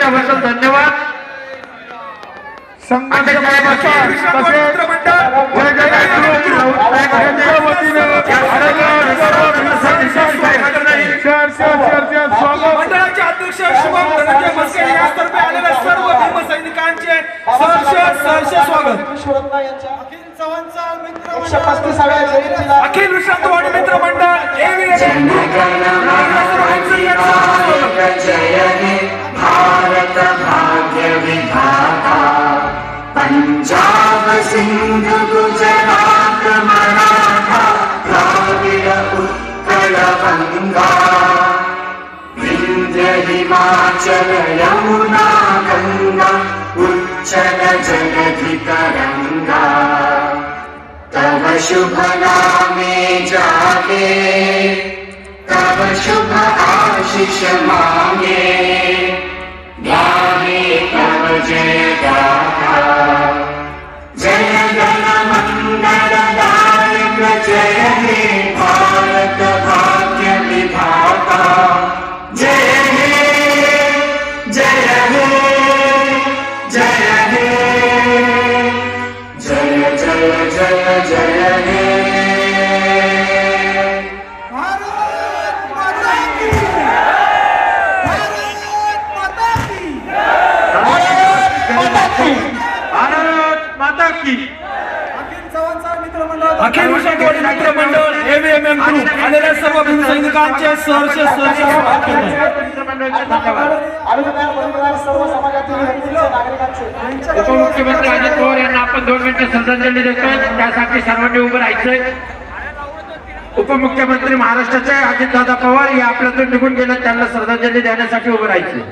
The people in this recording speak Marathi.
त्याबद्दल धन्यवाद। संघर्ष मंडळाचे अध्यक्ष शुभम धनंजय मस्के यांतर्फे आलेल्या सर्व भीमसैनिकांचे सहर्ष स्वागत। अखिल विश्रांतवाडी मित्र मंडळ जय हे भारत भाग्य विधाता पंजाब सिंध गुजरात मराठा द्राविड उत्कल गंगा विंध्य हिमाचल यमुना गंगा उच्चल जलधि तरंगा तव शुभ नामे जागे तव शुभ आशीष मांगे गाहे तव जय गाथा जय गण मंगलदायक जय हे भारत भाग्य विधाता जय हे जय हे जय हे जय जय जय जय हे अखिल विश्रांतवाडी मित्र मंडळ एव्हीएमएम ग्रुप आलेल्या सर्व भीमसैनिकांचे सहर्ष स्वागत करतो। उपमुख्यमंत्री अजित पवार यांना आपण 2 मिनिटं श्रद्धांजली देतोय, त्यासाठी सर्वांनी उभं राहायचंय। उपमुख्यमंत्री महाराष्ट्राचे अजितदादा पवार हे आपल्यातून निघून गेले, त्यांना श्रद्धांजली देण्यासाठी उभं राहायचंय।